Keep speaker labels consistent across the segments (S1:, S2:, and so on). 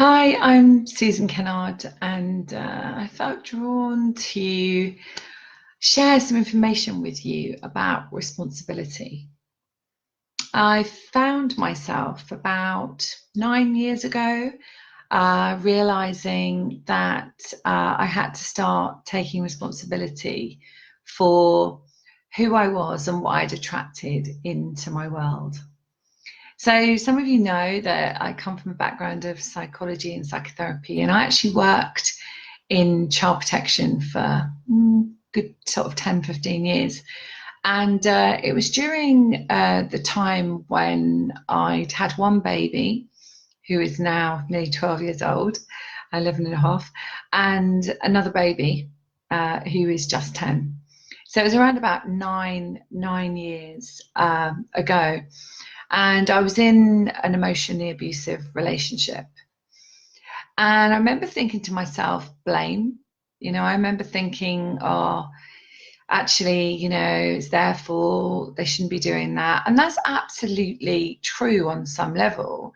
S1: Hi, I'm Susan Kennard, and I felt drawn to share some information with you about responsibility. I found myself about 9 years ago realizing that I had to start taking responsibility for who I was and what I'd attracted into my world. So, some of you know that I come from a background of psychology and psychotherapy, and I actually worked in child protection for good sort of 10, 15 years. And it was during the time when I'd had one baby who is now nearly 12 years old, 11 and a half, and another baby who is just 10. So it was around about nine years ago. And I was in an emotionally abusive relationship. And I remember thinking to myself, blame. I remember thinking, oh, actually, it's their fault. They shouldn't be doing that. And that's absolutely true on some level,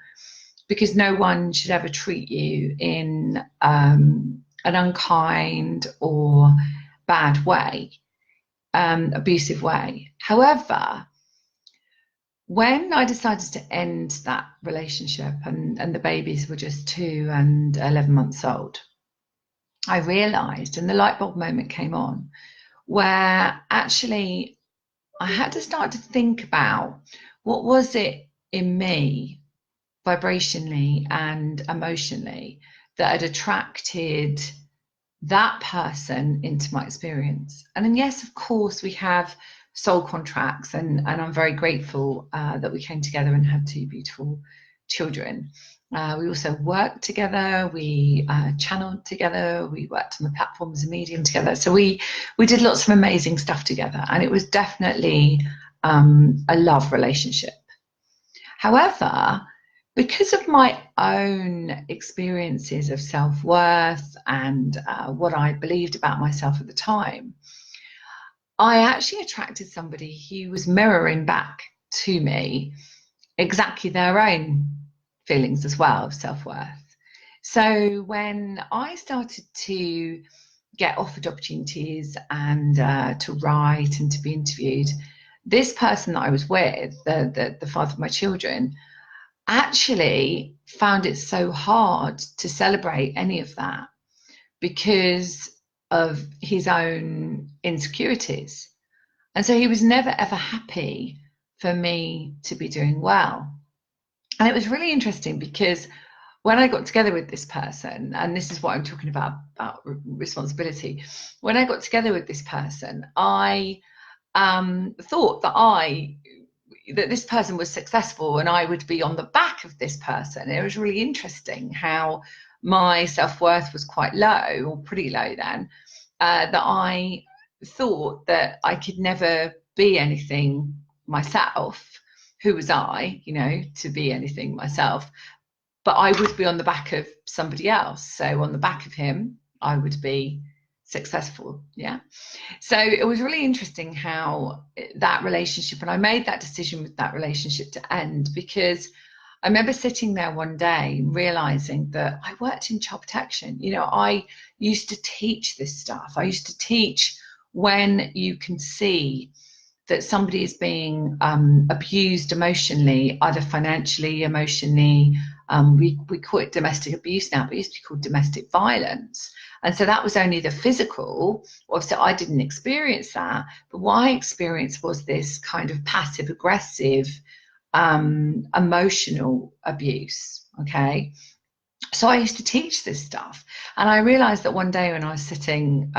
S1: because no one should ever treat you in an unkind or bad way, abusive way. However, when I decided to end that relationship and the babies were just 2 and 11 months old, I realized, and the light bulb moment came on, where actually I had to start to think about what was it in me, vibrationally and emotionally, that had attracted that person into my experience. And then, yes, of course, we have soul contracts, and I'm very grateful that we came together and had two beautiful children. We also worked together, we channeled together, we worked on the platform as a medium together. So we did lots of amazing stuff together, and it was definitely a love relationship. However, because of my own experiences of self-worth and what I believed about myself at the time, I actually attracted somebody who was mirroring back to me exactly their own feelings as well of self-worth. So when I started to get offered opportunities and to write and to be interviewed, this person that I was with, the father of my children, actually found it so hard to celebrate any of that because of his own insecurities. And so he was never ever happy for me to be doing well. And it was really interesting because when I got together with this person, and this is what I'm talking about responsibility, when I got together with this person, I thought that this person was successful and I would be on the back of this person. It was really interesting how my self-worth was quite low, or pretty low then, that I thought that I could never be anything myself. Who was I, to be anything myself? But I would be on the back of somebody else. So on the back of him, I would be successful. Yeah. So it was really interesting how that relationship, and I made that decision with that relationship to end, because I remember sitting there one day realizing that I worked in child protection. I used to teach this stuff. I used to teach when you can see that somebody is being abused emotionally, either financially, emotionally. We call it domestic abuse now, but it used to be called domestic violence. And so that was only the physical. Obviously, I didn't experience that, but what I experienced was this kind of passive aggressive emotional abuse. Okay. So I used to teach this stuff. And I realized that one day when I was sitting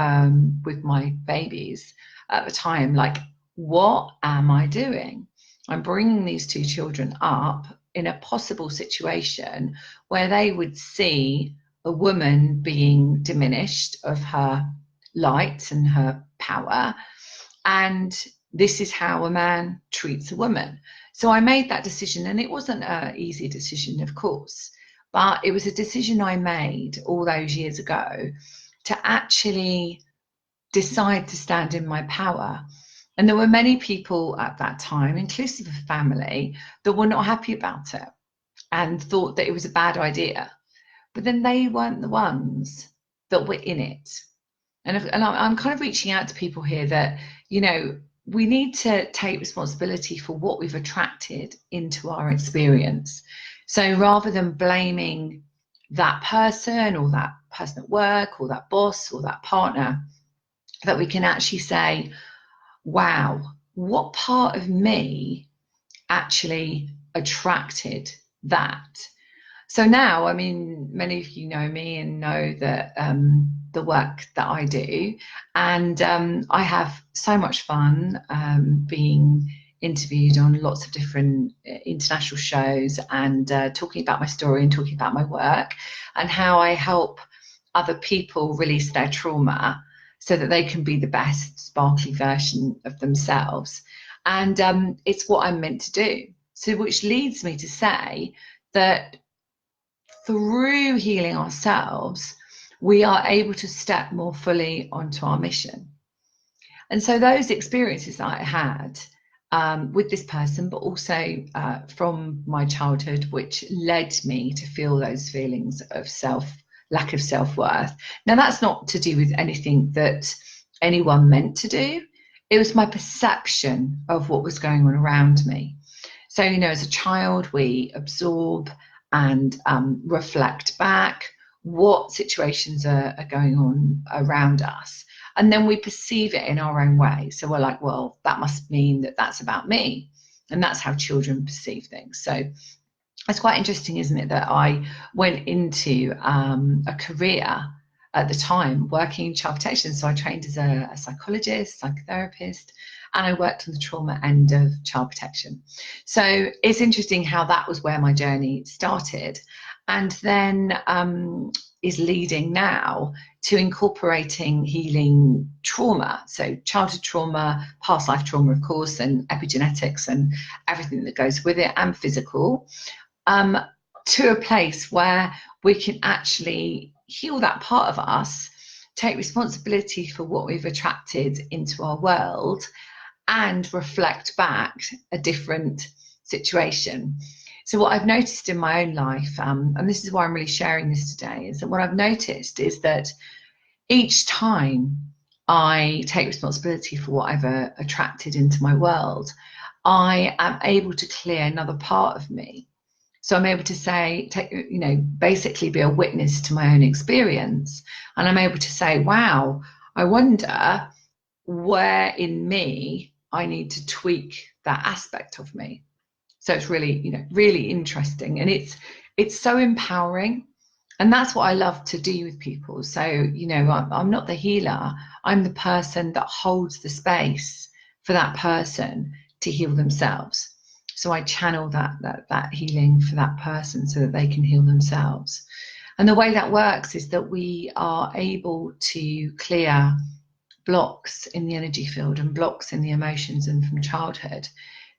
S1: with my babies at the time, like, what am I doing? I'm bringing these two children up in a possible situation where they would see a woman being diminished of her light and her power. And this is how a man treats a woman. So I made that decision, and it wasn't an easy decision, of course, but it was a decision I made all those years ago to actually decide to stand in my power. And there were many people at that time, inclusive of family, that were not happy about it and thought that it was a bad idea. but then they weren't the ones that were in it. And I'm kind of reaching out to people here that, you know, we need to take responsibility for what we've attracted into our experience. So rather than blaming that person at work or that boss or that partner, that we can actually say, wow, what part of me actually attracted that? So now, I mean, many of you know me and know that the work that I do, and I have so much fun being interviewed on lots of different international shows and talking about my story and talking about my work and how I help other people release their trauma so that they can be the best sparkly version of themselves. And it's what I'm meant to do. So which leads me to say that through healing ourselves, we are able to step more fully onto our mission. And so those experiences that I had with this person, but also from my childhood, which led me to feel those feelings of lack of self-worth. Now, that's not to do with anything that anyone meant to do. It was my perception of what was going on around me. So, you know, as a child, we absorb and reflect back what situations are going on around us. And then we perceive it in our own way. So we're like, well, that must mean that that's about me. And that's how children perceive things. So it's quite interesting, isn't it, that I went into a career at the time working in child protection. So I trained as a psychologist, psychotherapist, and I worked on the trauma end of child protection. So it's interesting how that was where my journey started. And then is leading now to incorporating healing trauma. So childhood trauma, past life trauma, of course, and epigenetics and everything that goes with it, and physical, to a place where we can actually heal that part of us, take responsibility for what we've attracted into our world, and reflect back a different situation. So what I've noticed in my own life, and this is why I'm really sharing this today, is that what I've noticed is that each time I take responsibility for what I've attracted into my world, I am able to clear another part of me. So I'm able to say, basically be a witness to my own experience. And I'm able to say, wow, I wonder where in me I need to tweak that aspect of me. So it's really, really interesting. And it's so empowering. And that's what I love to do with people. So, I'm not the healer. I'm the person that holds the space for that person to heal themselves. So I channel that healing for that person so that they can heal themselves. And the way that works is that we are able to clear blocks in the energy field and blocks in the emotions and from childhood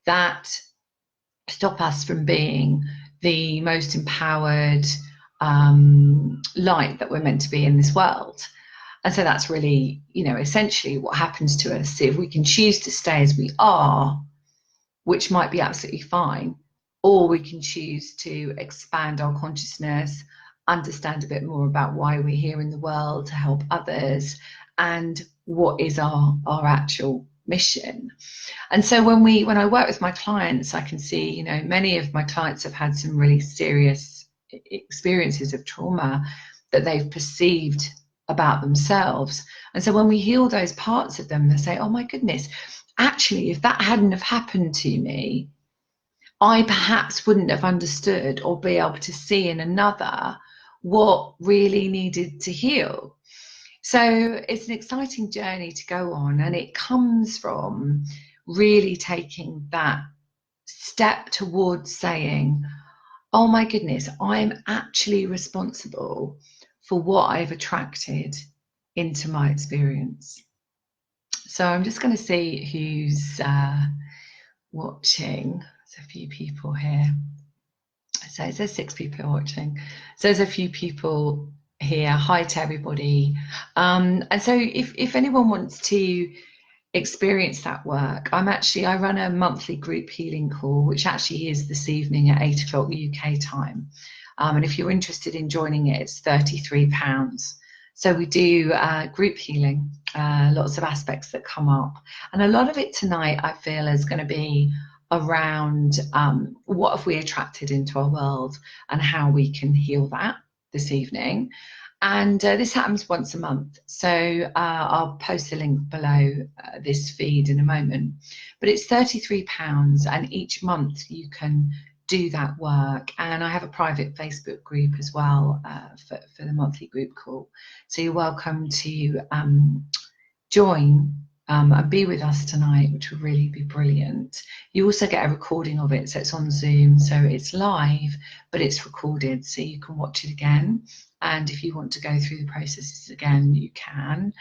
S1: that stop us from being the most empowered light that we're meant to be in this world. And so that's really, essentially what happens to us if we can choose to stay as we are, which might be absolutely fine, or we can choose to expand our consciousness, understand a bit more about why we're here in the world to help others, and what is our actual mission. And so when I work with my clients, I can see, many of my clients have had some really serious experiences of trauma that they've perceived about themselves. And so when we heal those parts of them, they say, oh my goodness, actually, if that hadn't have happened to me, I perhaps wouldn't have understood or be able to see in another what really needed to heal. So it's an exciting journey to go on, and it comes from really taking that step towards saying, oh my goodness, I'm actually responsible for what I've attracted into my experience. So I'm just going to see who's watching. There's a few people here. So there's 6 people watching. So there's a few people here. Hi to everybody. And so if anyone wants to experience that work, I run a monthly group healing call, which actually is this evening at 8 o'clock UK time. And if you're interested in joining it, it's £33. So we do group healing, lots of aspects that come up. And a lot of it tonight, I feel, is going to be around what have we attracted into our world and how we can heal that this evening. And this happens once a month. So I'll post a link below this feed in a moment. But it's £33, and each month you can do that work. And I have a private Facebook group as well for the monthly group call. So you're welcome to join and be with us tonight, which will really be brilliant. You also get a recording of it, so it's on Zoom, so it's live, but it's recorded, so you can watch it again. And if you want to go through the processes again, you can.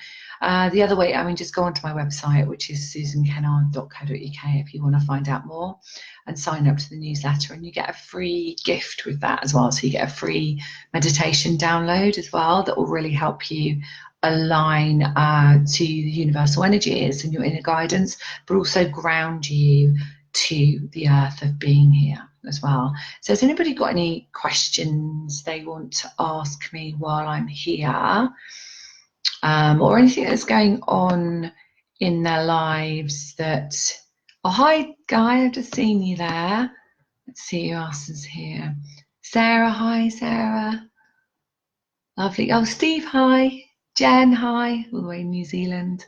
S1: The other way, just go onto my website, which is susankennard.co.uk if you want to find out more, and sign up to the newsletter, and you get a free gift with that as well. So you get a free meditation download as well that will really help you align to the universal energies and your inner guidance, but also ground you to the earth of being here as well. So has anybody got any questions they want to ask me while I'm here, or anything that's going on in their lives that... Oh, hi Guy, I've just seen you there. Let's see who else is here. Sarah, hi Sarah. Lovely. Oh, Steve, hi. Jen, hi, all the way in New Zealand.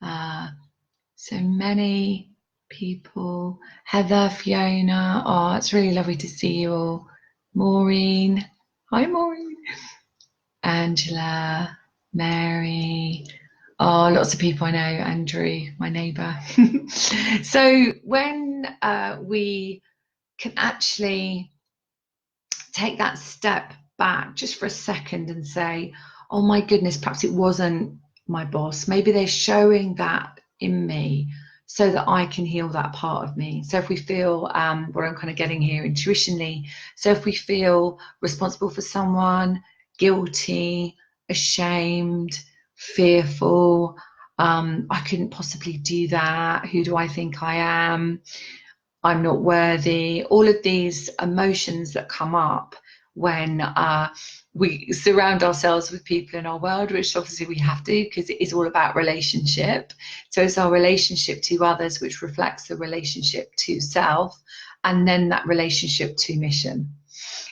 S1: So many people. Heather, Fiona. Oh, it's really lovely to see you all. Maureen. Hi, Maureen. Angela, Mary. Oh, lots of people I know. Andrew, my neighbour. So when we can actually take that step back just for a second and say, oh my goodness, perhaps it wasn't my boss. Maybe they're showing that in me so that I can heal that part of me. So if we feel, what I'm kind of getting here intuitionally, so if we feel responsible for someone, guilty, ashamed, fearful, I couldn't possibly do that. Who do I think I am? I'm not worthy. All of these emotions that come up when we surround ourselves with people in our world, which obviously we have to, because it is all about relationship. So it's our relationship to others, which reflects the relationship to self, and then that relationship to mission.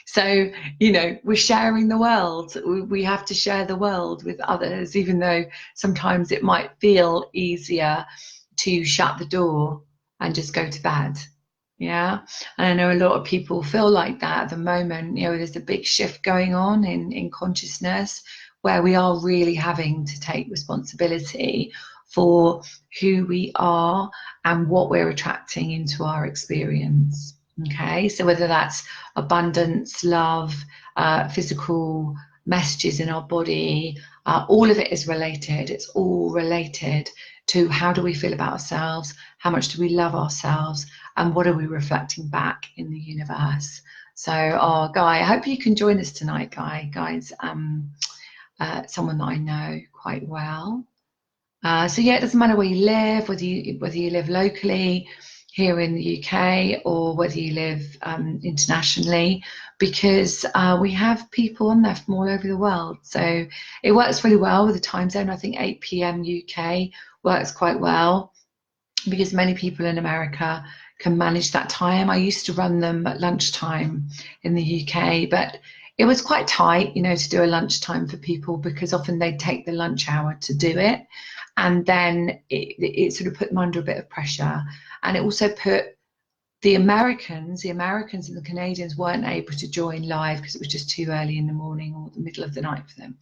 S1: So, we're sharing the world. We have to share the world with others, even though sometimes it might feel easier to shut the door and just go to bed. Yeah, and I know a lot of people feel like that at the moment. There's a big shift going on in consciousness where we are really having to take responsibility for who we are and what we're attracting into our experience. Okay, so whether that's abundance, love, physical messages in our body, all of it is related. It's all related to how do we feel about ourselves, how much do we love ourselves, and what are we reflecting back in the universe. So, Guy, I hope you can join us tonight, Guy. Guy's someone that I know quite well. So yeah, it doesn't matter where you live, whether you live locally here in the UK or whether you live internationally, because we have people on there from all over the world. So it works really well with the time zone. I think 8 p.m. UK works quite well because many people in America can manage that time. I used to run them at lunchtime in the UK, but it was quite tight, to do a lunchtime for people, because often they'd take the lunch hour to do it. And then it sort of put them under a bit of pressure. And it also put the Americans and the Canadians weren't able to join live because it was just too early in the morning or the middle of the night for them.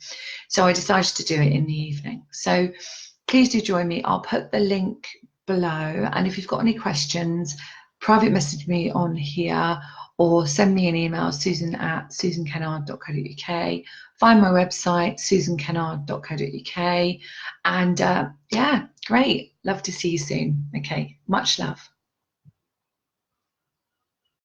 S1: So I decided to do it in the evening. So please do join me. I'll put the link below. And if you've got any questions, private message me on here or send me an email, susan@susankennard.co.uk. Find my website, susankennard.co.uk. And yeah, great. Love to see you soon. Okay, much love.